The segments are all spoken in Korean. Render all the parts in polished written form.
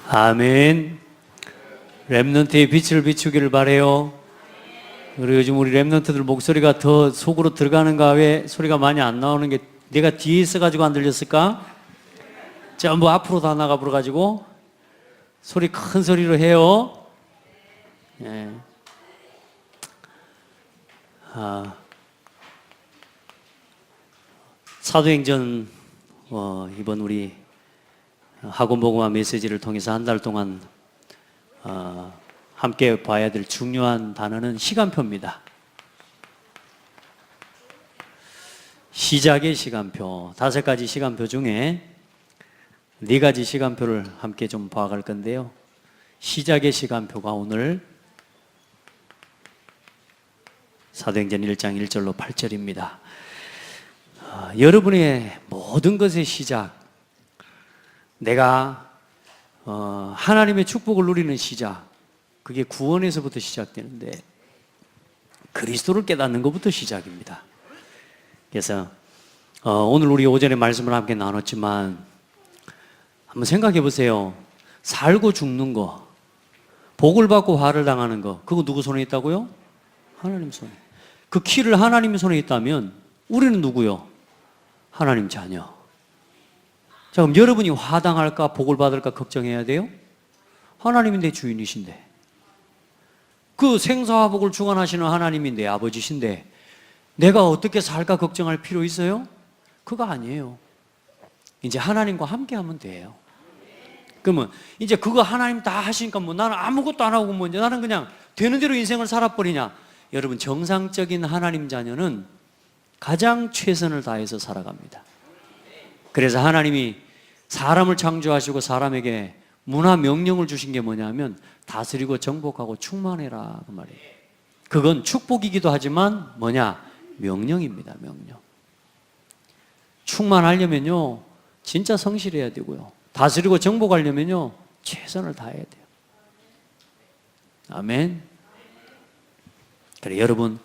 아멘. 렘넌트의 빛을 비추기를 바래요. 그리고 요즘 우리 렘넌트들 목소리가 더 속으로 들어가는가, 왜 소리가 많이 안 나오는 게 내가 뒤에 있어가지고 안 들렸을까? 전부 앞으로 다 나가 버려가지고 소리 큰 소리로 해요. 예. 사도행전 이번 우리 학원복음화 메시지를 통해서 한 달 동안 함께 봐야 될 중요한 단어는 시간표입니다. 시작의 시간표, 5가지 시간표 중에 4가지 시간표를 함께 좀 봐갈 건데요. 시작의 시간표가 오늘 사도행전 1장 1절로 8절입니다. 여러분의 모든 것의 시작, 내가 하나님의 축복을 누리는 시작, 그게 구원에서부터 시작되는데 그리스도를 깨닫는 것부터 시작입니다. 그래서 오늘 우리 오전에 말씀을 함께 나눴지만 한번 생각해 보세요. 살고 죽는 거, 복을 받고 화를 당하는 거, 그거 누구 손에 있다고요? 하나님 손에. 그 키를 하나님 손에 있다면 우리는 누구요? 하나님 자녀. 자, 그럼 여러분이 화당할까 복을 받을까 걱정해야 돼요? 하나님이 내 주인이신데, 그 생사와 복을 주관하시는 하나님이 내 아버지신데 내가 어떻게 살까 걱정할 필요 있어요? 그거 아니에요. 이제 하나님과 함께 하면 돼요. 그러면 이제 그거 하나님 다 하시니까 뭐 나는 아무것도 안 하고 뭐 이제 나는 그냥 되는 대로 인생을 살아버리냐? 여러분, 정상적인 하나님 자녀는 가장 최선을 다해서 살아갑니다. 그래서 하나님이 사람을 창조하시고 사람에게 문화 명령을 주신 게 뭐냐면 다스리고 정복하고 충만해라, 그 말이에요. 그건 축복이기도 하지만 뭐냐? 명령입니다. 명령. 충만하려면요 진짜 성실해야 되고요, 다스리고 정복하려면요 최선을 다해야 돼요. 아멘. 그래, 여러분,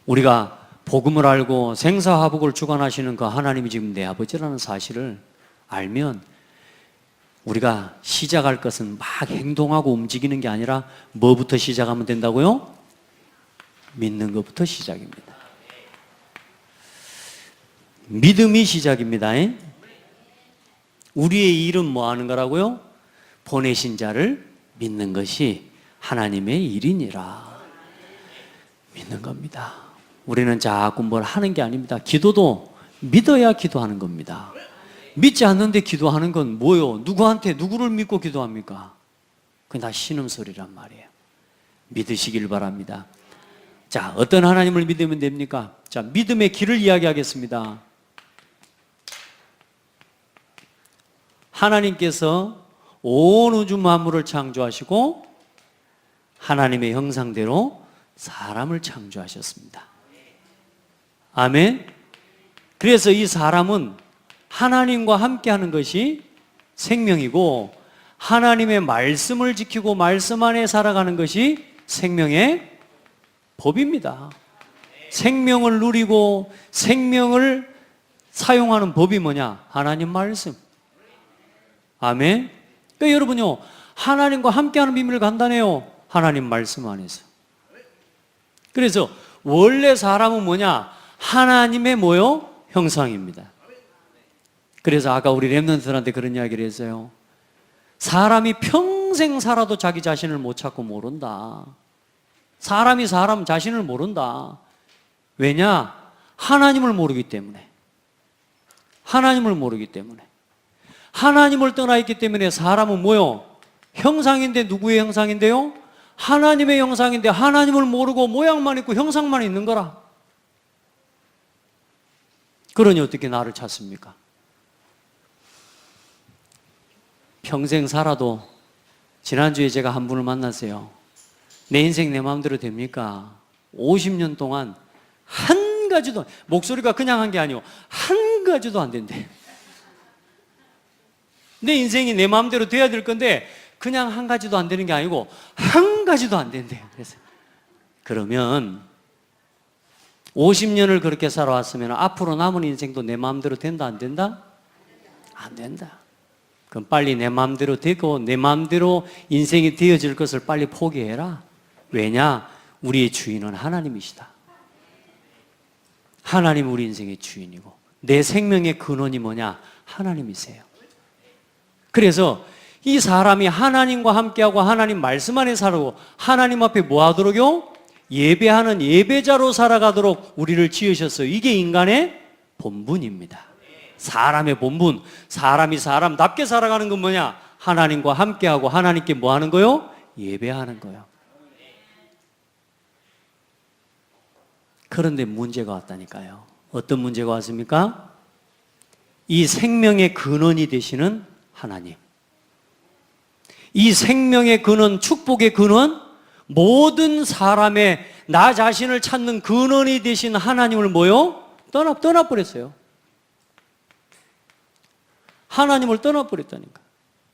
우리가 복음을 알고 생사화복을 주관하시는 그 하나님이 지금 내 아버지라는 사실을 알면 우리가 시작할 것은 막 행동하고 움직이는 게 아니라 뭐부터 시작하면 된다고요? 믿는 것부터 시작입니다. 믿음이 시작입니다. 우리의 일은 뭐 하는 거라고요? 보내신 자를 믿는 것이 하나님의 일이니라. 믿는 겁니다. 우리는 자꾸 뭘 하는 게 아닙니다. 기도도 믿어야 기도하는 겁니다. 믿지 않는데 기도하는 건 뭐요? 누구한테, 누구를 믿고 기도합니까? 그게 다 신음소리란 말이에요. 믿으시길 바랍니다. 자, 어떤 하나님을 믿으면 됩니까? 자, 믿음의 길을 이야기하겠습니다. 하나님께서 온 우주 만물을 창조하시고 하나님의 형상대로 사람을 창조하셨습니다. 아멘. 그래서 이 사람은 하나님과 함께하는 것이 생명이고 하나님의 말씀을 지키고 말씀 안에 살아가는 것이 생명의 법입니다. 생명을 누리고 생명을 사용하는 법이 뭐냐? 하나님 말씀. 아멘. 그러니까 여러분요, 하나님과 함께하는 비밀을 간단해요. 하나님 말씀 안에서. 그래서 원래 사람은 뭐냐? 하나님의 뭐요? 형상입니다. 그래서 아까 우리 렘넌트들한테 그런 이야기를 했어요. 사람이 평생 살아도 자기 자신을 못 찾고 모른다. 사람이 사람 자신을 모른다. 왜냐? 하나님을 모르기 때문에. 하나님을 모르기 때문에. 하나님을 떠나 있기 때문에 사람은 뭐요? 형상인데 누구의 형상인데요? 하나님의 형상인데 하나님을 모르고 모양만 있고 형상만 있는 거라. 그러니 어떻게 나를 찾습니까? 평생 살아도, 지난주에 제가 한 분을 만났어요. 내 인생 내 마음대로 됩니까? 50년 동안 한 가지도, 목소리가 그냥 한 게 아니고 한 가지도 안 된대. 내 인생이 내 마음대로 돼야 될 건데 그냥 한 가지도 안 되는 게 아니고 한 가지도 안 된대요. 그래서 그러면 50년을 그렇게 살아왔으면 앞으로 남은 인생도 내 마음대로 된다 안 된다? 안 된다. 그럼 빨리 내 마음대로 되고 내 마음대로 인생이 되어질 것을 빨리 포기해라. 왜냐? 우리의 주인은 하나님이시다. 하나님 우리 인생의 주인이고 내 생명의 근원이 뭐냐? 하나님이세요. 그래서 이 사람이 하나님과 함께하고 하나님 말씀 안에 살고 하나님 앞에 뭐 하도록요? 예배하는 예배자로 살아가도록 우리를 지으셨어요. 이게 인간의 본분입니다. 사람의 본분, 사람이 사람답게 살아가는 건 뭐냐? 하나님과 함께하고 하나님께 뭐 하는 거요? 예배하는 거요. 그런데 문제가 왔다니까요. 어떤 문제가 왔습니까? 이 생명의 근원이 되시는 하나님, 이 생명의 근원, 축복의 근원, 모든 사람의 나 자신을 찾는 근원이 되신 하나님을 뭐요? 떠나버렸어요. 하나님을 떠나버렸다니까.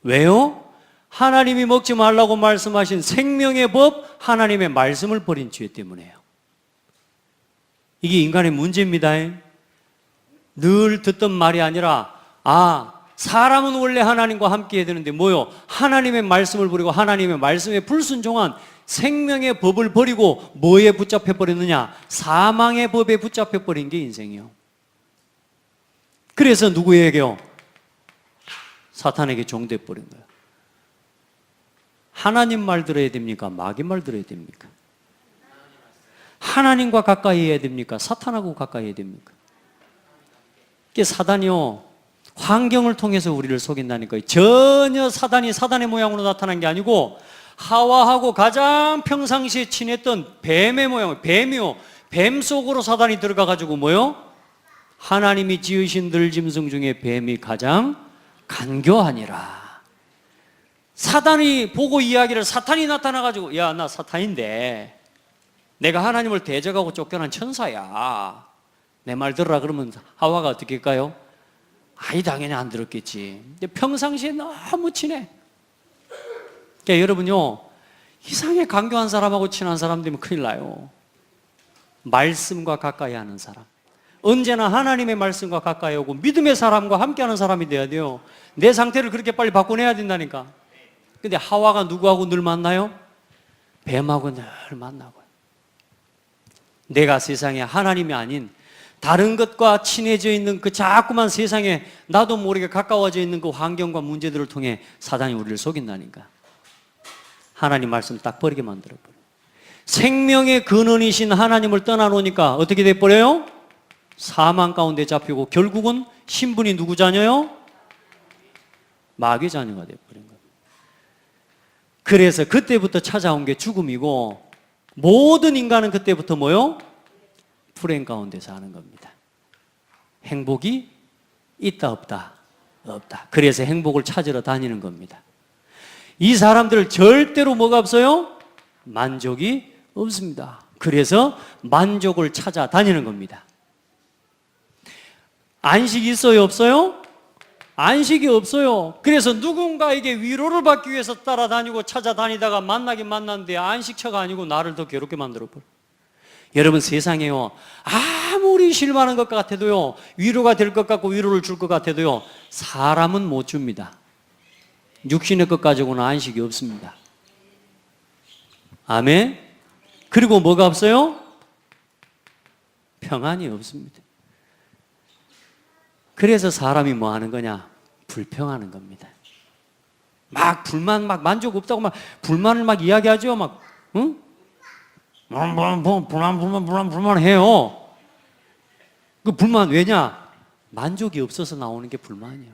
왜요? 하나님이 먹지 말라고 말씀하신 생명의 법, 하나님의 말씀을 버린 죄 때문에요. 이게 인간의 문제입니다. 늘 듣던 말이 아니라, 사람은 원래 하나님과 함께 해야 되는데 뭐요? 하나님의 말씀을 버리고 하나님의 말씀에 불순종한 생명의 법을 버리고 뭐에 붙잡혀 버렸느냐? 사망의 법에 붙잡혀 버린 게 인생이요. 그래서 누구에게요? 사탄에게 종돼 버린 거예요. 하나님 말 들어야 됩니까? 마귀 말 들어야 됩니까? 하나님과 가까이 해야 됩니까? 사탄하고 가까이 해야 됩니까? 이게 사단이요, 환경을 통해서 우리를 속인다니까요. 전혀 사단이 사단의 모양으로 나타난 게 아니고 하와하고 가장 평상시에 친했던 뱀의 모양, 뱀이요, 뱀 속으로 사단이 들어가가지고 뭐요? 하나님이 지으신 들짐승 중에 뱀이 가장 간교하니라. 사단이 보고 이야기를, 사탄이 나타나가지고, 야, 나 사탄인데 내가 하나님을 대적하고 쫓겨난 천사야, 내 말 들으라 그러면 하와가 어떻게 할까요? 아이, 당연히 안 들었겠지. 근데 평상시에 너무 친해. 그러니까 여러분요, 이상하게 간교한 사람하고 친한 사람 되면 큰일 나요. 말씀과 가까이 하는 사람, 언제나 하나님의 말씀과 가까이 오고 믿음의 사람과 함께하는 사람이 돼야 돼요. 내 상태를 그렇게 빨리 바꿔내야 된다니까. 근데 하와가 누구하고 늘 만나요? 뱀하고 늘 만나고요. 내가 세상에 하나님이 아닌 다른 것과 친해져 있는 그 자꾸만 세상에 나도 모르게 가까워져 있는 그 환경과 문제들을 통해 사단이 우리를 속인다니까. 하나님 말씀 딱 버리게 만들어버려요. 생명의 근원이신 하나님을 떠나놓으니까 어떻게 돼버려요? 사망 가운데 잡히고 결국은 신분이 누구 자녀요? 마귀 자녀가 돼버린 거예요. 그래서 그때부터 찾아온 게 죽음이고 모든 인간은 그때부터 뭐요? 불행 가운데 사는 겁니다. 행복이 있다 없다? 없다. 그래서 행복을 찾으러 다니는 겁니다. 이 사람들 절대로 뭐가 없어요? 만족이 없습니다. 그래서 만족을 찾아 다니는 겁니다. 안식이 있어요, 없어요? 안식이 없어요. 그래서 누군가에게 위로를 받기 위해서 따라다니고 찾아다니다가 만나긴 만났는데 안식처가 아니고 나를 더 괴롭게 만들어버려요. 여러분, 세상에요, 아무리 실망하는 것 같아도요, 위로가 될 것 같고 위로를 줄 것 같아도요, 사람은 못 줍니다. 육신의 것 가지고는 안식이 없습니다. 아멘? 그리고 뭐가 없어요? 평안이 없습니다. 그래서 사람이 뭐 하는 거냐? 불평하는 겁니다. 막 불만, 막 만족 없다고 막 불만을 막 이야기하죠. 막, 응? 불만 해요. 그 불만 왜냐? 만족이 없어서 나오는 게 불만이에요.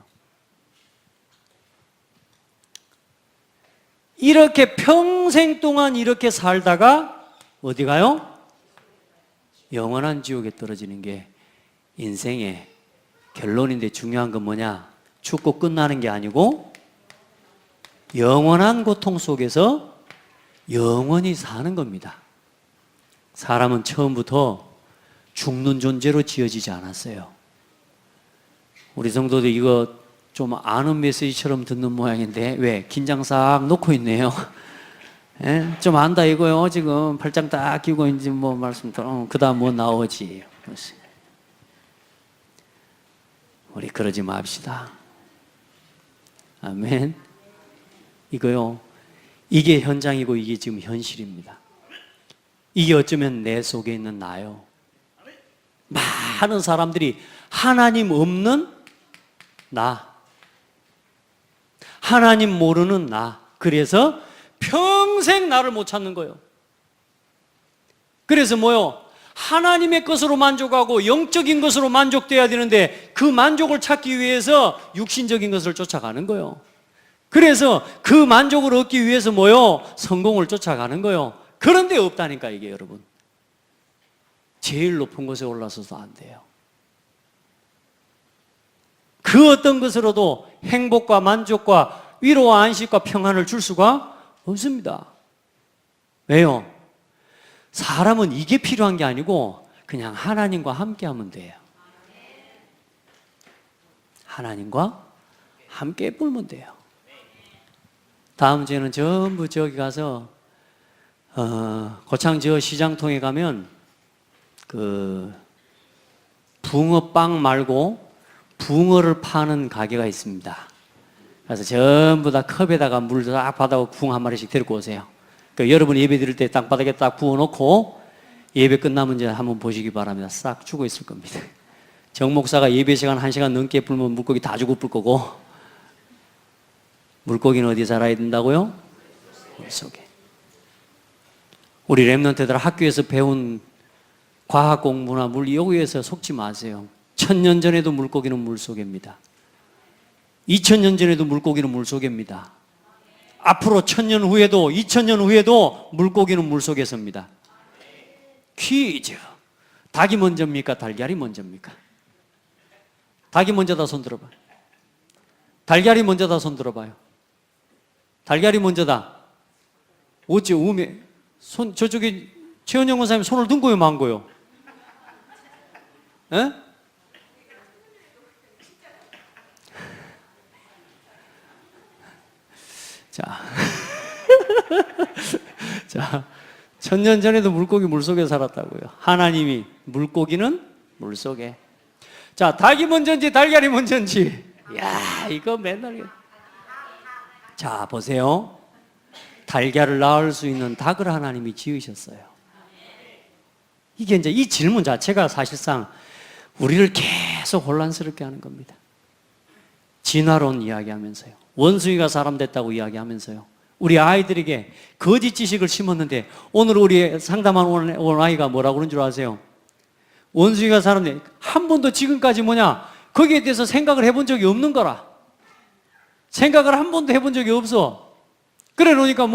이렇게 평생 동안 이렇게 살다가 어디 가요? 영원한 지옥에 떨어지는 게 인생의 결론인데, 중요한 건 뭐냐? 죽고 끝나는 게 아니고 영원한 고통 속에서 영원히 사는 겁니다. 사람은 처음부터 죽는 존재로 지어지지 않았어요. 우리 성도들 이거 좀 아는 메시지처럼 듣는 모양인데 왜 긴장 싹 놓고 있네요. 예? 좀 안다 이거요. 지금 팔짱 딱 끼고 이제 뭐 말씀 그다음 뭐 나오지. 우리 그러지 맙시다. 아멘. 이거요. 이게 현장이고 이게 지금 현실입니다. 이게 어쩌면 내 속에 있는 나요. 많은 사람들이 하나님 없는 나, 하나님 모르는 나, 그래서 평생 나를 못 찾는 거예요. 그래서 뭐요? 하나님의 것으로 만족하고 영적인 것으로 만족돼야 되는데 그 만족을 찾기 위해서 육신적인 것을 쫓아가는 거예요. 그래서 그 만족을 얻기 위해서 뭐요? 성공을 쫓아가는 거예요. 그런데 없다니까 이게 여러분. 제일 높은 곳에 올라서도 안 돼요. 그 어떤 것으로도 행복과 만족과 위로와 안식과 평안을 줄 수가 없습니다. 왜요? 사람은 이게 필요한 게 아니고 그냥 하나님과 함께 하면 돼요. 하나님과 함께 불면 돼요. 다음 주에는 전부 저기 가서 고창 저 시장통에 가면 그 붕어빵 말고 붕어를 파는 가게가 있습니다. 그래서 전부 다 컵에다가 물 딱 받아고 붕어 한 마리씩 데리고 오세요. 그러니까 여러분 예배 드릴 때 땅바닥에 딱 부어놓고 예배 끝나면 이제 한번 보시기 바랍니다. 싹 죽어 있을 겁니다. 정 목사가 예배 시간 1시간 넘게 불면 물고기 다 죽어 불 거고, 물고기는 어디 살아야 된다고요? 물 속에. 우리 렘넌트들 학교에서 배운 과학 공부나 물 여기에서 속지 마세요. 1000년 전에도 물고기는 물 속입니다. 2000년 전에도 물고기는 물 속입니다. 앞으로 1000년 후에도 2000년 후에도 물고기는 물 속에 섭니다. 퀴즈. 닭이 먼저입니까? 달걀이 먼저입니까? 닭이 먼저다 손 들어봐요. 달걀이 먼저다 손 들어봐요. 달걀이 먼저다. 어째 우매 손 저쪽에 최은영 원사님 손을 든 거요, 만 거요? 에? 자, 자, 1000년 전에도 물고기 물속에 살았다고요. 하나님이 물고기는 물속에. 자, 닭이 먼저인지 달걀이 먼저인지. 야, 이거 맨날. 자, 보세요. 달걀을 낳을 수 있는 닭을 하나님이 지으셨어요. 이게 이제 이 질문 자체가 사실상 우리를 계속 혼란스럽게 하는 겁니다. 진화론 이야기하면서요. 원숭이가 사람 됐다고 이야기하면서요. 우리 아이들에게 거짓 지식을 심었는데 오늘 우리 상담한 온 아이가 뭐라고 그러는 줄 아세요? 원숭이가 사람 돼. 한 번도 지금까지 거기에 대해서 생각을 해본 적이 없는 거라. 생각을 한 번도 해본 적이 없어. 그래 놓으니까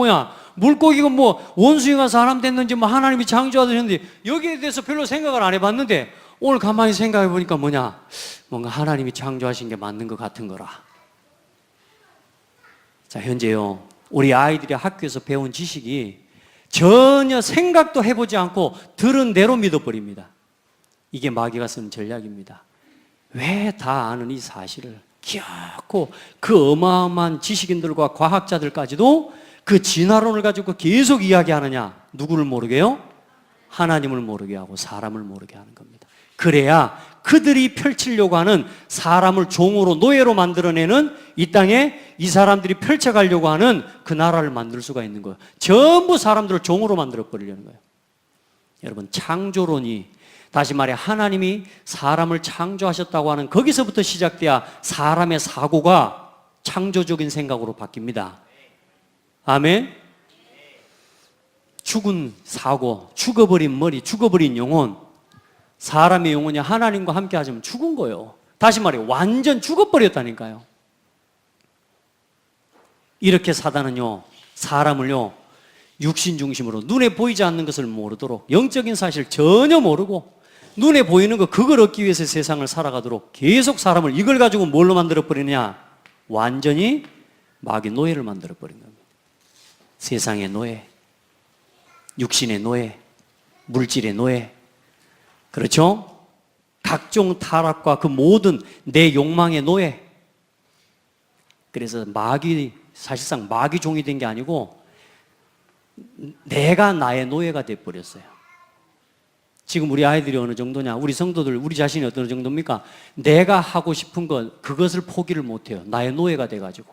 물고기가 원숭이가 사람 됐는지 하나님이 창조하셨는지 여기에 대해서 별로 생각을 안 해봤는데 오늘 가만히 생각해 보니까 뭔가 하나님이 창조하신 게 맞는 것 같은 거라. 자, 현재요, 우리 아이들이 학교에서 배운 지식이 전혀 생각도 해보지 않고 들은 대로 믿어버립니다. 이게 마귀가 쓰는 전략입니다. 왜 다 아는 이 사실을 기어코 그 어마어마한 지식인들과 과학자들까지도 그 진화론을 가지고 계속 이야기하느냐? 누구를 모르게요? 하나님을 모르게 하고 사람을 모르게 하는 겁니다. 그래야 그들이 펼치려고 하는 사람을 종으로 노예로 만들어내는 이 땅에 이 사람들이 펼쳐가려고 하는 그 나라를 만들 수가 있는 거예요. 전부 사람들을 종으로 만들어 버리려는 거예요. 여러분, 창조론이, 다시 말해 하나님이 사람을 창조하셨다고 하는 거기서부터 시작돼야 사람의 사고가 창조적인 생각으로 바뀝니다. 아멘. 죽은 사고, 죽어버린 머리, 죽어버린 영혼, 사람의 영혼이 하나님과 함께 하자면 죽은 거예요. 다시 말해 완전 죽어버렸다니까요. 이렇게 사단은요, 사람을요, 육신 중심으로 눈에 보이지 않는 것을 모르도록, 영적인 사실 전혀 모르고 눈에 보이는 거 그걸 얻기 위해서 세상을 살아가도록 계속 사람을 이걸 가지고 뭘로 만들어버리느냐? 완전히 마귀 노예를 만들어버린 겁니다. 세상의 노예, 육신의 노예, 물질의 노예, 그렇죠? 각종 타락과 그 모든 내 욕망의 노예. 그래서 사실상 마귀 종이 된 게 아니고 내가 나의 노예가 돼버렸어요. 지금 우리 아이들이 어느 정도냐? 우리 성도들, 우리 자신이 어떤 정도입니까? 내가 하고 싶은 것, 그것을 포기를 못해요. 나의 노예가 돼가지고.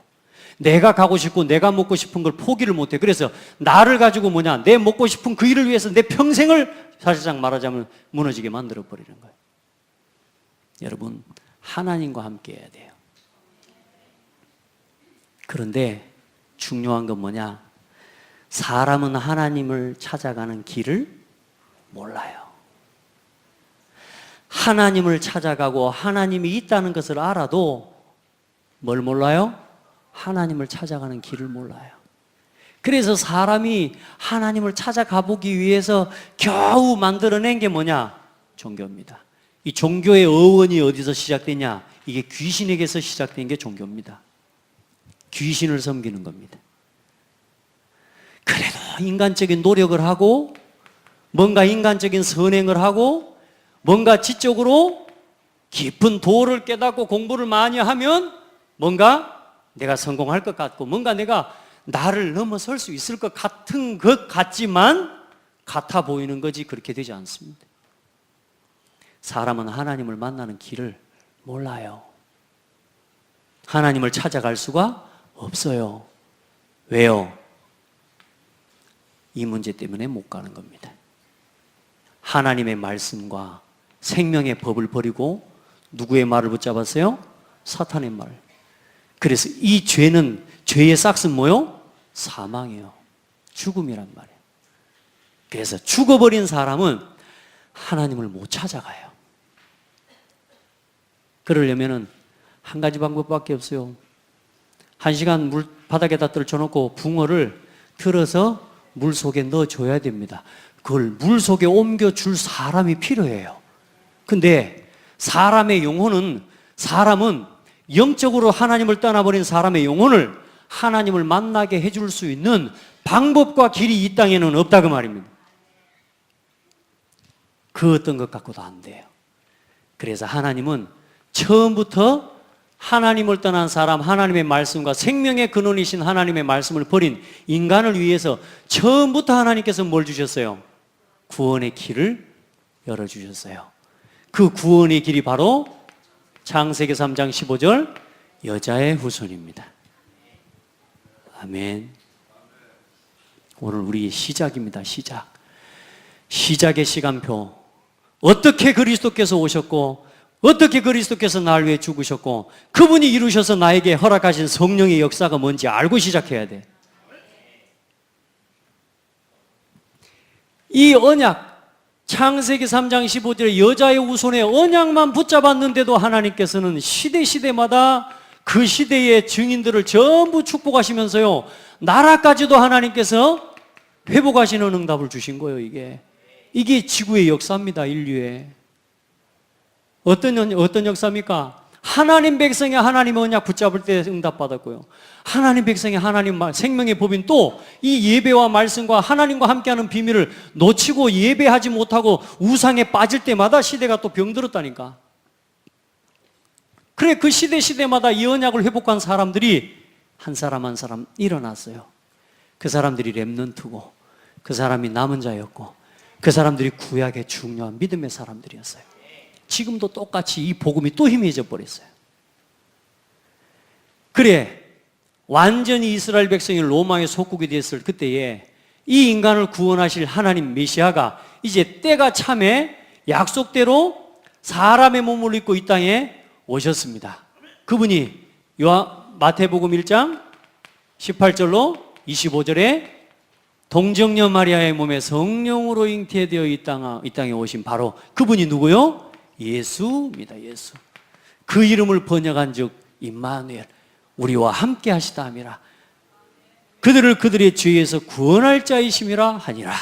내가 가고 싶고 내가 먹고 싶은 걸 포기를 못해. 그래서 나를 가지고 내 먹고 싶은 그 일을 위해서 내 평생을 사실상 말하자면 무너지게 만들어 버리는 거예요. 여러분, 하나님과 함께 해야 돼요. 그런데 중요한 건 사람은 하나님을 찾아가는 길을 몰라요. 하나님을 찾아가고 하나님이 있다는 것을 알아도 뭘 몰라요? 하나님을 찾아가는 길을 몰라요. 그래서 사람이 하나님을 찾아가 보기 위해서 겨우 만들어낸 게 종교입니다. 이 종교의 어원이 어디서 시작되냐? 이게 귀신에게서 시작된 게 종교입니다. 귀신을 섬기는 겁니다. 그래도 인간적인 노력을 하고 뭔가 인간적인 선행을 하고 뭔가 지적으로 깊은 도를 깨닫고 공부를 많이 하면 뭔가 내가 성공할 것 같고 뭔가 내가 나를 넘어설 수 있을 것 같은 것 같지만 같아 보이는 거지 그렇게 되지 않습니다. 사람은 하나님을 만나는 길을 몰라요. 하나님을 찾아갈 수가 없어요. 왜요? 이 문제 때문에 못 가는 겁니다. 하나님의 말씀과 생명의 법을 버리고 누구의 말을 붙잡았어요? 사탄의 말. 그래서 이 죄는 죄의 싹은 뭐요? 사망이에요. 죽음이란 말이에요. 그래서 죽어버린 사람은 하나님을 못 찾아가요. 그러려면 한 가지 방법밖에 없어요. 1시간 물 바닥에다 떨쳐놓고 붕어를 틀어서 물 속에 넣어줘야 됩니다. 그걸 물 속에 옮겨줄 사람이 필요해요. 근데 사람은 영적으로 하나님을 떠나버린 사람의 영혼을 하나님을 만나게 해줄 수 있는 방법과 길이 이 땅에는 없다 그 말입니다. 그 어떤 것 갖고도 안 돼요. 그래서 하나님은 처음부터 하나님을 떠난 사람, 하나님의 말씀과 생명의 근원이신 하나님의 말씀을 버린 인간을 위해서 처음부터 하나님께서 뭘 주셨어요? 구원의 길을 열어주셨어요. 그 구원의 길이 바로 창세기 3장 15절 여자의 후손입니다. 아멘. 오늘 우리 시작입니다. 시작의 시간표. 어떻게 그리스도께서 오셨고 어떻게 그리스도께서 날 위해 죽으셨고 그분이 이루셔서 나에게 허락하신 성령의 역사가 뭔지 알고 시작해야 돼. 이 언약 창세기 3장 15절에 여자의 후손의 언약만 붙잡았는데도 하나님께서는 시대마다 그 시대의 증인들을 전부 축복하시면서요 나라까지도 하나님께서 회복하시는 응답을 주신 거예요. 이게 지구의 역사입니다. 인류의 어떤 역사입니까? 하나님 백성이 하나님의 언약 붙잡을 때 응답받았고요. 하나님 백성이 하나님 생명의 법인 또 이 예배와 말씀과 하나님과 함께하는 비밀을 놓치고 예배하지 못하고 우상에 빠질 때마다 시대가 또 병들었다니까. 그래 그 시대마다 이 언약을 회복한 사람들이 한 사람 한 사람 일어났어요. 그 사람들이 렘넌트고 그 사람이 남은 자였고 그 사람들이 구약의 중요한 믿음의 사람들이었어요. 지금도 똑같이 이 복음이 또 희미해져 버렸어요. 그래 완전히 이스라엘 백성이 로마의 속국이 됐을 그때에 이 인간을 구원하실 하나님 메시아가 이제 때가 참에 약속대로 사람의 몸을 입고 이 땅에 오셨습니다. 그분이 마태복음 1장 18절로 25절에 동정녀 마리아의 몸에 성령으로 잉태되어 이 땅에 오신 바로 그분이 누구요? 예수입니다. 예수. 그 이름을 번역한 즉 임마누엘 우리와 함께 하시다 함이라. 그들을 그들의 죄에서 구원할 자이심이라 하니라.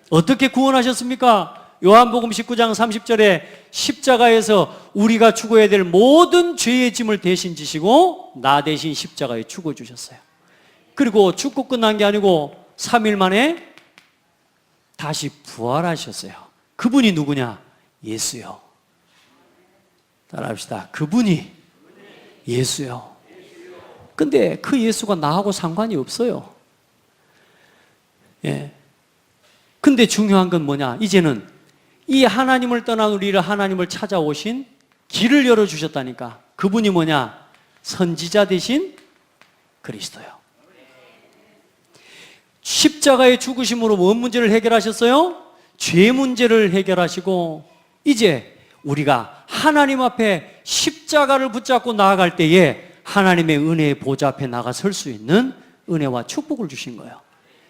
어떻게 구원하셨습니까? 요한복음 19장 30절에 십자가에서 우리가 죽어야 될 모든 죄의 짐을 대신 지시고 나 대신 십자가에 죽어주셨어요. 그리고 죽고 끝난 게 아니고 3일 만에 다시 부활하셨어요. 그분이 누구냐? 예수요. 따라합시다. 그분이 예수요. 근데 그 예수가 나하고 상관이 없어요. 예. 근데 중요한 건 뭐냐? 이제는 이 하나님을 떠난 우리를 하나님을 찾아오신 길을 열어주셨다니까. 그분이 뭐냐? 선지자 대신 그리스도요. 십자가의 죽으심으로 뭔 문제를 해결하셨어요? 죄 문제를 해결하시고, 이제 우리가 하나님 앞에 십자가를 붙잡고 나아갈 때에 하나님의 은혜의 보좌 앞에 나가 설 수 있는 은혜와 축복을 주신 거예요.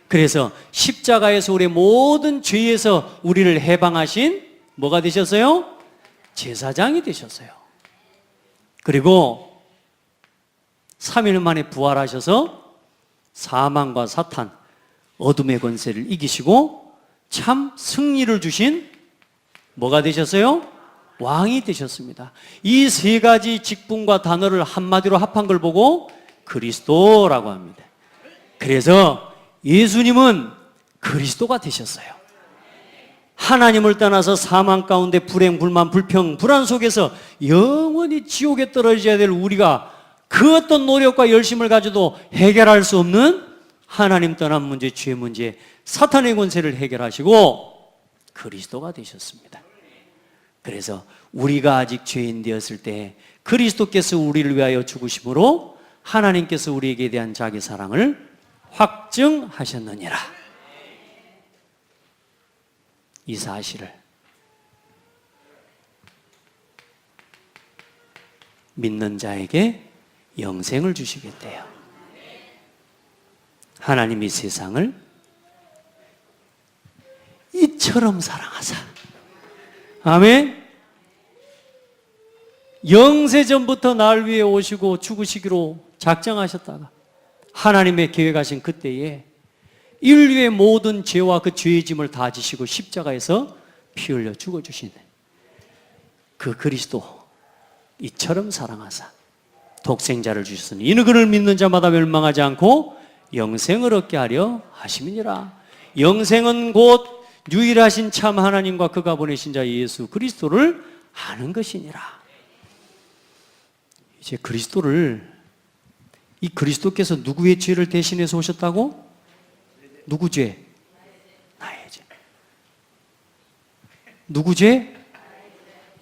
그래서 십자가에서 우리의 모든 죄에서 우리를 해방하신 뭐가 되셨어요? 제사장이 되셨어요. 그리고 3일 만에 부활하셔서 사망과 사탄, 어둠의 권세를 이기시고 참 승리를 주신 뭐가 되셨어요? 왕이 되셨습니다. 이 세 가지 직분과 단어를 한마디로 합한 걸 보고 그리스도라고 합니다. 그래서 예수님은 그리스도가 되셨어요. 하나님을 떠나서 사망 가운데 불행, 불만, 불평, 불안 속에서 영원히 지옥에 떨어져야 될 우리가 그 어떤 노력과 열심을 가져도 해결할 수 없는 하나님 떠난 문제, 죄 문제, 사탄의 권세를 해결하시고 그리스도가 되셨습니다. 그래서 우리가 아직 죄인 되었을 때 그리스도께서 우리를 위하여 죽으심으로 하나님께서 우리에게 대한 자기 사랑을 확증하셨느니라. 이 사실을 믿는 자에게 영생을 주시겠대요. 하나님이 세상을 이처럼 사랑하사. 아멘. 영세전부터 날 위해 오시고 죽으시기로 작정하셨다가 하나님의 계획하신 그때에 인류의 모든 죄와 그 죄의 짐을 다 지시고 십자가에서 피 흘려 죽어주신 그 그리스도 이처럼 사랑하사 독생자를 주셨으니 이는 그를 믿는 자마다 멸망하지 않고 영생을 얻게 하려 하심이니라. 영생은 곧 유일하신 참 하나님과 그가 보내신 자 예수 그리스도를 아는 것이니라. 이제 이 그리스도께서 누구의 죄를 대신해서 오셨다고? 누구 죄? 나의 죄. 누구 죄?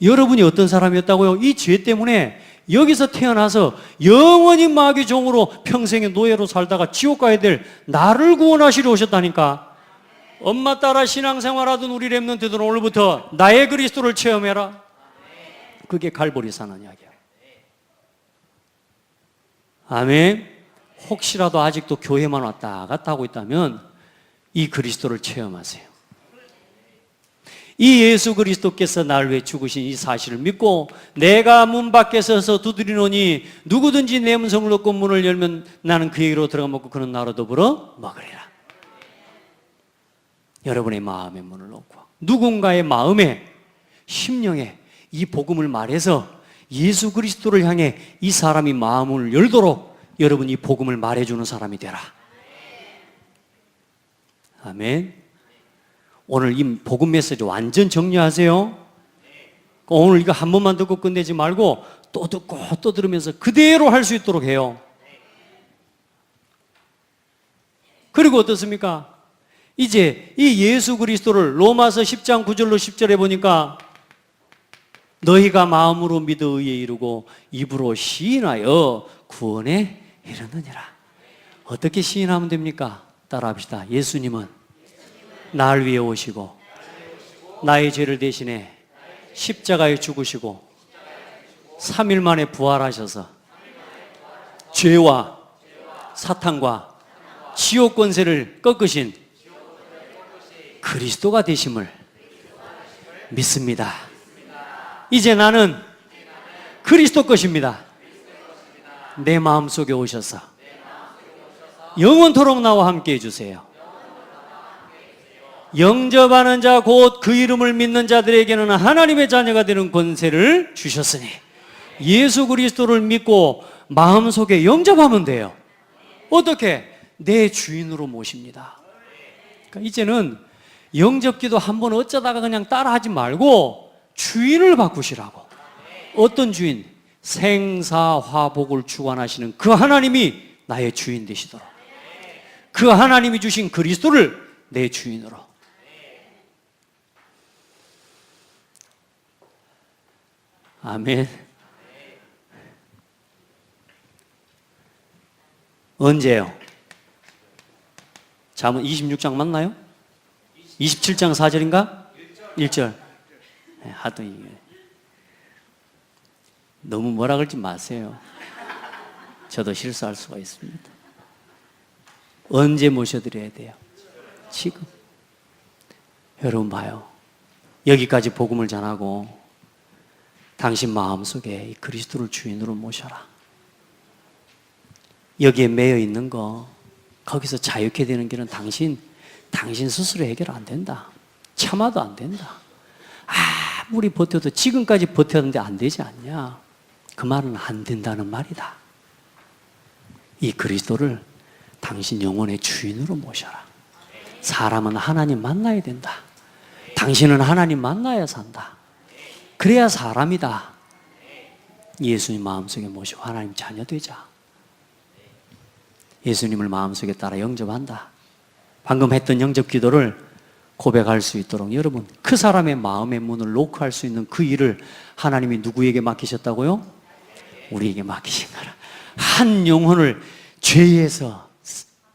여러분이 어떤 사람이었다고요? 이 죄 때문에 여기서 태어나서 영원히 마귀 종으로 평생의 노예로 살다가 지옥 가야 될 나를 구원하시려 오셨다니까. 엄마 따라 신앙생활하던 우리 렘넌트들은 오늘부터 나의 그리스도를 체험해라. 그게 갈보리 산한 이야기야. 아멘. 혹시라도 아직도 교회만 왔다 갔다 하고 있다면 이 그리스도를 체험하세요. 이 예수 그리스도께서 나를 위해 죽으신 이 사실을 믿고 내가 문 밖에 서서 두드리노니 누구든지 내 음성을 듣고 문을 열면 나는 그에게로 들어가 먹고 그는 나로 더불어 먹으리라. 여러분의 마음의 문을 놓고 누군가의 마음에 심령에 이 복음을 말해서 예수 그리스도를 향해 이 사람이 마음을 열도록 여러분이 복음을 말해주는 사람이 되라. 아멘. 오늘 이 복음 메시지 완전 정리하세요. 오늘 이거 한 번만 듣고 끝내지 말고 또 듣고 또 들으면서 그대로 할 수 있도록 해요. 그리고 어떻습니까? 이제 이 예수 그리스도를 로마서 10장 9절로 10절에 보니까 너희가 마음으로 믿어 의에 이르고 입으로 시인하여 구원에 이르느니라. 어떻게 시인하면 됩니까? 따라합시다. 예수님은 날 위해 오시고 나의 죄를 대신해 십자가에 죽으시고 3일 만에 부활하셔서 죄와 사탄과 지옥 권세를 꺾으신 그리스도가 되심을 믿습니다. 이제 나는 그리스도 것입니다. 내 마음속에 오셔서 영원토록 나와 함께 해주세요. 영접하는 자 곧 그 이름을 믿는 자들에게는 하나님의 자녀가 되는 권세를 주셨으니 예수 그리스도를 믿고 마음속에 영접하면 돼요. 어떻게? 내 주인으로 모십니다. 그러니까 이제는 영접기도 한번 어쩌다가 그냥 따라하지 말고 주인을 바꾸시라고. 어떤 주인? 생사화복을 주관하시는 그 하나님이 나의 주인 되시도록, 그 하나님이 주신 그리스도를 내 주인으로. 아멘. 언제요? 잠언 26장 맞나요? 27장 4절인가? 1절. 하도 이게 너무 뭐라 그러지 마세요. 저도 실수할 수가 있습니다. 언제 모셔드려야 돼요? 지금. 여러분 봐요. 여기까지 복음을 전하고 당신 마음속에 이 그리스도를 주인으로 모셔라. 여기에 매여 있는 거 거기서 자유케 되는 길은 당신 스스로 해결 안 된다. 참아도 안 된다. 아무리 버텨도 지금까지 버텼는데 안 되지 않냐. 그 말은 안 된다는 말이다. 이 그리스도를 당신 영혼의 주인으로 모셔라. 사람은 하나님 만나야 된다. 당신은 하나님 만나야 산다. 그래야 사람이다. 예수님 마음속에 모시고 하나님 자녀 되자. 예수님을 마음속에 따라 영접한다. 방금 했던 영접 기도를 고백할 수 있도록 여러분, 그 사람의 마음의 문을 노크할 수 있는 그 일을 하나님이 누구에게 맡기셨다고요? 우리에게 맡기신 거라. 한 영혼을 죄에서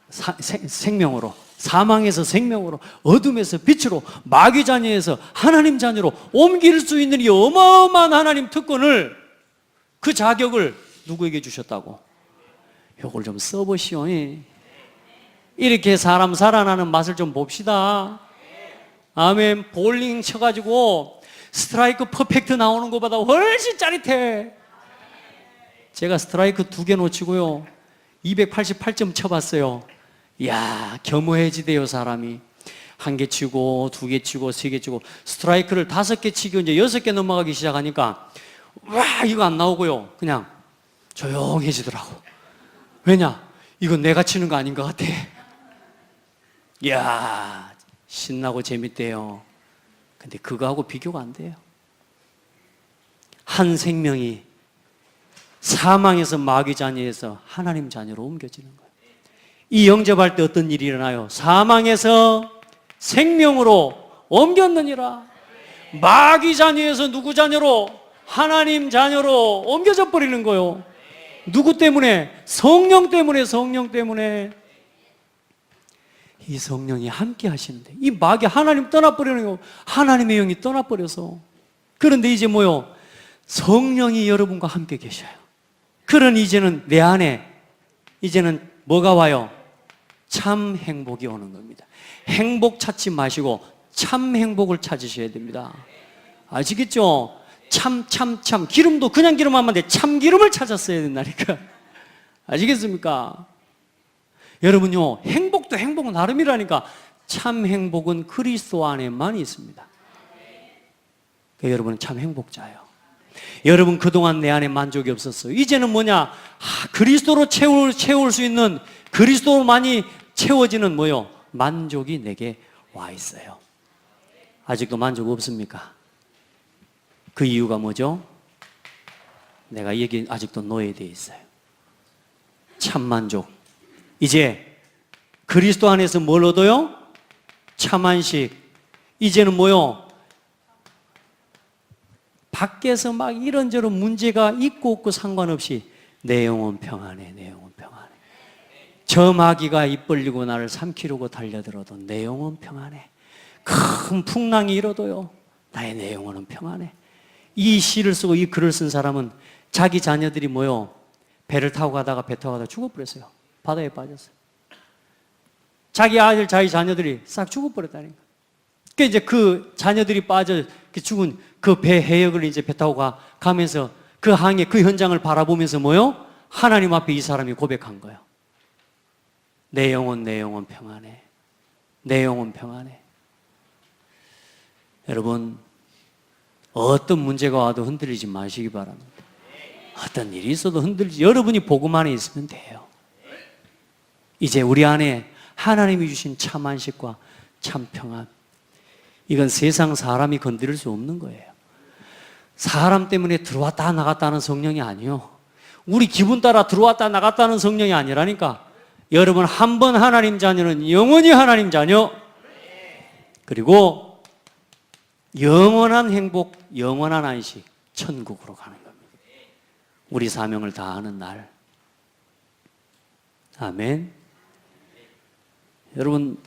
생명으로, 사망에서 생명으로, 어둠에서 빛으로, 마귀 자녀에서 하나님 자녀로 옮길 수 있는 이 어마어마한 하나님 특권을, 그 자격을 누구에게 주셨다고? 요걸 좀 써보시오. 이렇게 사람 살아나는 맛을 좀 봅시다. 아멘. 볼링 쳐가지고 스트라이크 퍼펙트 나오는 것보다 훨씬 짜릿해. 제가 스트라이크 2개 놓치고요 288점 쳐봤어요. 이야, 겸허해지대요. 사람이 1개 치고 2개 치고 3개 치고 스트라이크를 5개 치고 이제 6개 넘어가기 시작하니까 와, 이거 안 나오고요 그냥 조용해지더라고. 왜냐? 이건 내가 치는 거 아닌 것 같아. 이야, 신나고 재밌대요. 근데 그거하고 비교가 안 돼요. 한 생명이 사망에서 마귀 자녀에서 하나님 자녀로 옮겨지는 거예요. 이 영접할 때 어떤 일이 일어나요? 사망에서 생명으로 옮겼느니라. 마귀 자녀에서 누구 자녀로? 하나님 자녀로 옮겨져 버리는 거예요. 누구 때문에? 성령 때문에. 성령 때문에. 이 성령이 함께 하시는데 이 마귀 하나님 떠나버리는 거, 하나님의 영이 떠나버려서. 그런데 이제 뭐요? 성령이 여러분과 함께 계셔요. 그러니 이제는 내 안에 이제는 뭐가 와요? 참 행복이 오는 겁니다. 행복 찾지 마시고 참 행복을 찾으셔야 됩니다. 아시겠죠? 참 기름도 그냥 기름 하면 안 돼. 참 기름을 찾았어야 된다니까. 아시겠습니까? 여러분요, 행복도 행복 나름이라니까. 참 행복은 그리스도 안에만 있습니다. 그러니까 여러분은 참 행복자예요. 여러분 그동안 내 안에 만족이 없었어요. 이제는 뭐냐? 그리스도로 채울 수 있는, 그리스도로만이 채워지는 뭐요? 만족이 내게 와 있어요. 아직도 만족 없습니까? 그 이유가 뭐죠? 내가 여기 아직도 노예되어 있어요. 참 만족. 이제 그리스도 안에서 뭘 얻어요? 참 안식. 이제는 뭐요? 밖에서 막 이런저런 문제가 있고 없고 상관없이 내 영혼 평안해. 내 영혼 평안해. 저 마귀가 입 벌리고 나를 삼키려고 달려들어도 내 영혼 평안해. 큰 풍랑이 일어도요 나의 내 영혼은 평안해. 이 시를 쓰고 이 글을 쓴 사람은 자기 자녀들이 뭐요? 배를 타고 가다가 배 타고 가다가 죽어버렸어요. 바다에 빠졌어요. 자기 아들, 자기 자녀들이 싹 죽어버렸다니까. 그러니까 이제 그 자녀들이 빠져 죽은 그 배 해역을 이제 배 타고 가면서 그 항해, 그 현장을 바라보면서 뭐요? 하나님 앞에 이 사람이 고백한 거예요. 내 영혼 평안해. 내 영혼 평안해. 여러분, 어떤 문제가 와도 흔들리지 마시기 바랍니다. 어떤 일이 있어도 흔들리지. 여러분이 복음 안에 있으면 돼요. 이제 우리 안에 하나님이 주신 참 안식과 참 평안, 이건 세상 사람이 건드릴 수 없는 거예요. 사람 때문에 들어왔다 나갔다는 성령이 아니요, 우리 기분 따라 들어왔다 나갔다는 성령이 아니라니까. 여러분 한 번 하나님 자녀는 영원히 하나님 자녀. 그리고 영원한 행복, 영원한 안식, 천국으로 가는 겁니다. 우리 사명을 다하는 날. 아멘. 여러분,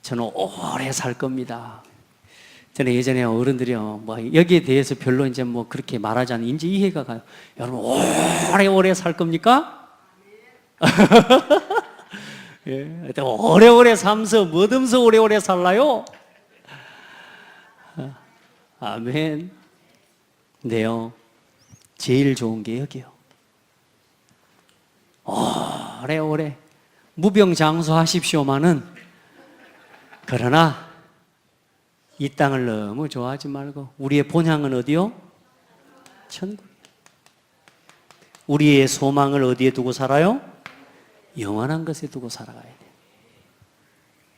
저는 오래 살 겁니다. 저는 예전에 어른들이요, 뭐 여기에 대해서 별로 이제 뭐 그렇게 말하지 않는 이제 이해가 가요. 여러분, 오래오래 살 겁니까? 예, 오래오래 살면서 뭐듬서 오래오래 살라요? 아멘. 네요. 제일 좋은 게 여기요. 오래오래 무병장수하십시오마는, 그러나 이 땅을 너무 좋아하지 말고 우리의 본향은 어디요? 천국. 우리의 소망을 어디에 두고 살아요? 영원한 것에 두고 살아가야 돼.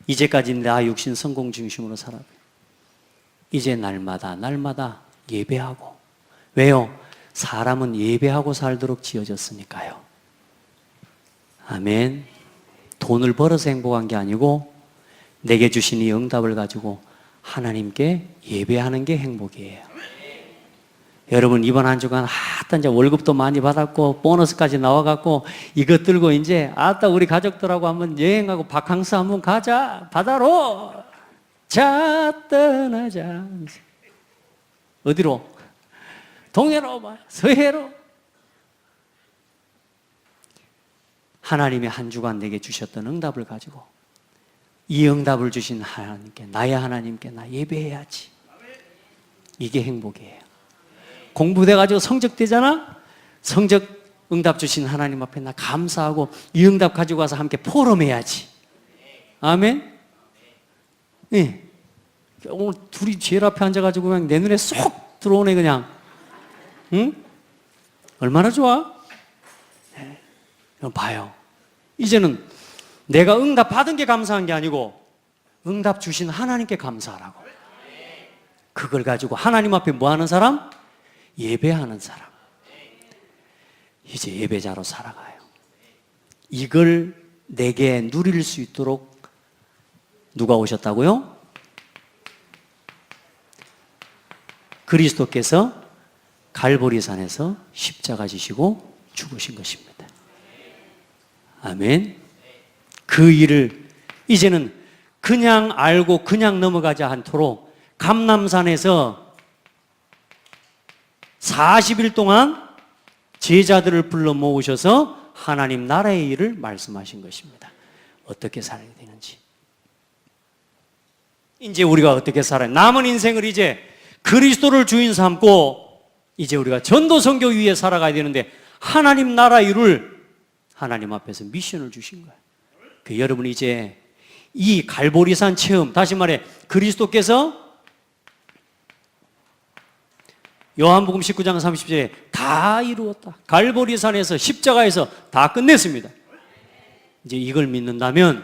이제까지 나 육신 성공 중심으로 살아요. 이제 날마다 예배하고. 왜요? 사람은 예배하고 살도록 지어졌으니까요. 아멘. 돈을 벌어서 행복한 게 아니고 내게 주신 이 응답을 가지고 하나님께 예배하는 게 행복이에요. 여러분, 이번 한 주간 이제 월급도 많이 받았고 보너스까지 나와갖고 이것 들고 이제 우리 가족들하고 한번 여행하고 바캉스 한번 가자, 바다로 자 떠나자. 어디로? 동해로, 서해로. 하나님의 한 주간 내게 주셨던 응답을 가지고 이 응답을 주신 하나님께, 나의 하나님께 나 예배해야지. 이게 행복이에요. 공부돼가지고 성적 되잖아? 성적 응답 주신 하나님 앞에 나 감사하고 이 응답 가지고 와서 함께 포럼해야지. 아멘? 네. 오늘 둘이 제일 앞에 앉아가지고 그냥 내 눈에 쏙 들어오네, 그냥. 응? 얼마나 좋아? 네. 그럼 봐요. 이제는 내가 응답 받은 게 감사한 게 아니고 응답 주신 하나님께 감사하라고. 그걸 가지고 하나님 앞에 뭐 하는 사람? 예배하는 사람. 이제 예배자로 살아가요. 이걸 내게 누릴 수 있도록 누가 오셨다고요? 그리스도께서 갈보리산에서 십자가 지시고 죽으신 것입니다. 아멘. 그 일을 이제는 그냥 알고 그냥 넘어가지 않도록 감람산에서 40일 동안 제자들을 불러 모으셔서 하나님 나라의 일을 말씀하신 것입니다. 어떻게 살아야 되는지. 이제 우리가 어떻게 살아야, 남은 인생을 이제 그리스도를 주인 삼고 이제 우리가 전도 선교 위에 살아가야 되는데 하나님 나라 일을 하나님 앞에서 미션을 주신 거예요. 여러분, 이제 이 갈보리산 체험, 다시 말해 그리스도께서 요한복음 19장 30절에 다 이루었다. 갈보리산에서 십자가에서 다 끝냈습니다. 이제 이걸 믿는다면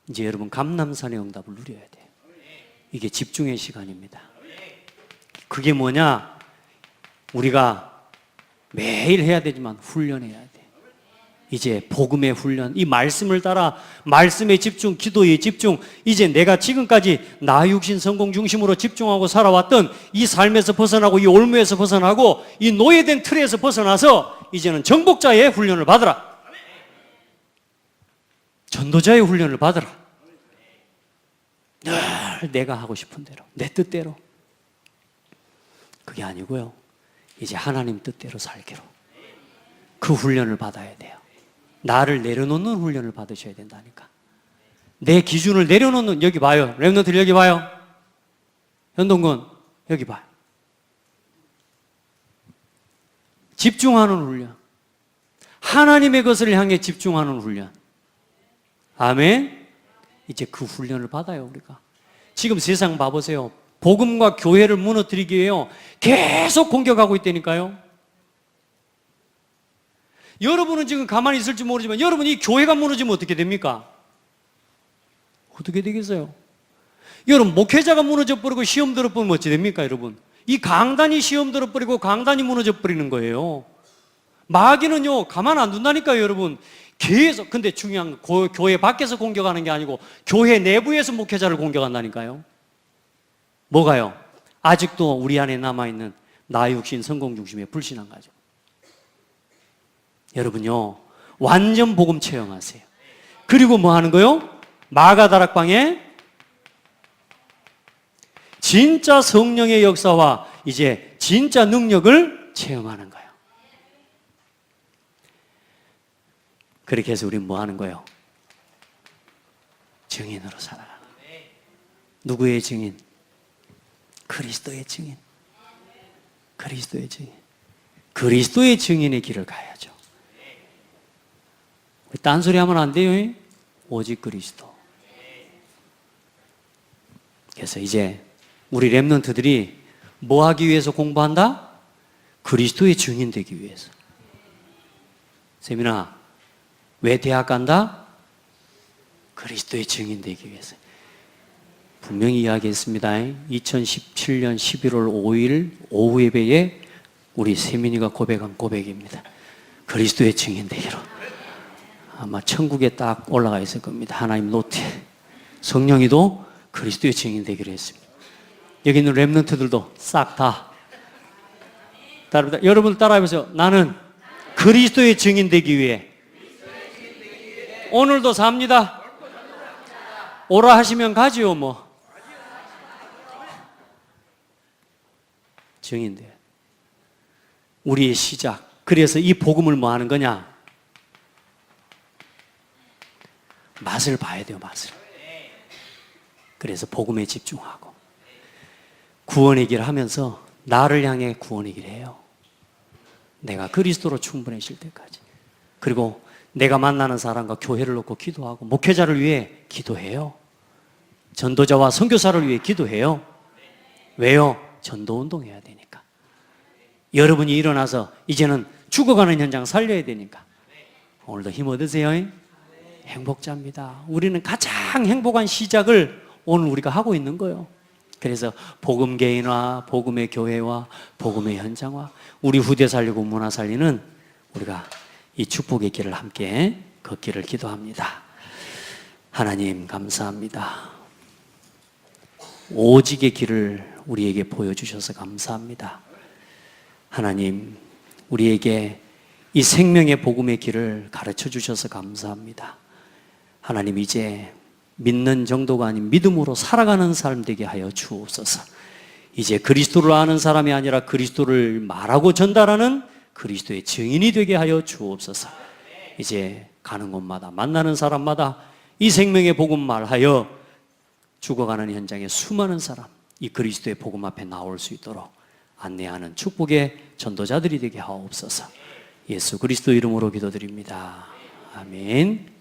이제 여러분 감람산의 응답을 누려야 돼요. 이게 집중의 시간입니다. 그게 뭐냐? 우리가 매일 해야 되지만 훈련해야 돼. 이제 복음의 훈련, 이 말씀을 따라 말씀에 집중, 기도에 집중. 이제 내가 지금까지 나 육신 성공 중심으로 집중하고 살아왔던 이 삶에서 벗어나고 이 올무에서 벗어나고 이 노예된 틀에서 벗어나서 이제는 정복자의 훈련을 받으라. 전도자의 훈련을 받으라. 늘 내가 하고 싶은 대로, 내 뜻대로. 그게 아니고요, 이제 하나님 뜻대로 살기로. 그 훈련을 받아야 돼요. 나를 내려놓는 훈련을 받으셔야 된다니까. 내 기준을 내려놓는, 여기 봐요. 렘넌트들 여기 봐요. 현동군 여기 봐요. 집중하는 훈련. 하나님의 것을 향해 집중하는 훈련. 아멘. 이제 그 훈련을 받아요, 우리가. 지금 세상 봐보세요. 복음과 교회를 무너뜨리기 위해 계속 공격하고 있다니까요. 여러분은 지금 가만히 있을지 모르지만 여러분, 이 교회가 무너지면 어떻게 됩니까? 어떻게 되겠어요? 여러분, 목회자가 무너져 버리고 시험 들어버리면 어찌 됩니까, 여러분? 이 강단이 시험 들어버리고 강단이 무너져 버리는 거예요. 마귀는요 가만 안 둔다니까요, 여러분. 계속. 근데 중요한 건 교회 밖에서 공격하는 게 아니고 교회 내부에서 목회자를 공격한다니까요. 뭐가요? 아직도 우리 안에 남아있는 나 육신 성공 중심의 불신한 가죠. 여러분요, 완전 복음 체험하세요. 그리고 뭐 하는 거요? 마가다락방에 진짜 성령의 역사와 이제 진짜 능력을 체험하는 거예요. 그렇게 해서 우리는 뭐 하는 거예요? 증인으로 살아가는 거예요. 누구의 증인? 그리스도의 증인. 그리스도의 증인. 그리스도의 증인의 길을 가야죠. 딴소리 하면 안 돼요. 오직 그리스도. 그래서 이제 우리 렘넌트들이 뭐 하기 위해서 공부한다? 그리스도의 증인 되기 위해서. 세민아, 왜 대학 간다? 그리스도의 증인 되기 위해서. 분명히 이야기했습니다. 2017년 11월 5일 오후 예배에 우리 세민이가 고백한 고백입니다. 그리스도의 증인 되기로. 아마 천국에 딱 올라가 있을 겁니다. 하나님 노트에. 성령이도 그리스도의 증인 되기로 했습니다. 여기 있는 렘넌트들도 싹 다. 여러분 따라해보세요. 나는 그리스도의 증인 되기 위해 오늘도 삽니다. 오라 하시면 가지요 뭐. 증인돼요. 우리의 시작. 그래서 이 복음을 뭐 하는 거냐? 맛을 봐야 돼요, 맛을. 그래서 복음에 집중하고 구원의 길을 하면서 나를 향해 구원의 길을 해요. 내가 그리스도로 충분해질 때까지. 그리고 내가 만나는 사람과 교회를 놓고 기도하고 목회자를 위해 기도해요. 전도자와 선교사를 위해 기도해요. 왜요? 전도운동 해야 되니까. 여러분이 일어나서 이제는 죽어가는 현장 살려야 되니까. 오늘도 힘 얻으세요. 행복자입니다. 우리는 가장 행복한 시작을 오늘 우리가 하고 있는 거예요. 그래서 복음 개인화, 복음의 교회와 복음의 현장화, 우리 후대 살리고 문화 살리는 우리가 이 축복의 길을 함께 걷기를 기도합니다. 하나님 감사합니다. 오직의 길을 우리에게 보여주셔서 감사합니다. 하나님, 우리에게 이 생명의 복음의 길을 가르쳐 주셔서 감사합니다. 하나님, 이제 믿는 정도가 아닌 믿음으로 살아가는 삶 되게 하여 주옵소서. 이제 그리스도를 아는 사람이 아니라 그리스도를 말하고 전달하는 그리스도의 증인이 되게 하여 주옵소서. 이제 가는 곳마다 만나는 사람마다 이 생명의 복음 말하여 죽어가는 현장에 수많은 사람 이 그리스도의 복음 앞에 나올 수 있도록 안내하는 축복의 전도자들이 되게 하옵소서. 예수 그리스도 이름으로 기도드립니다. 아멘.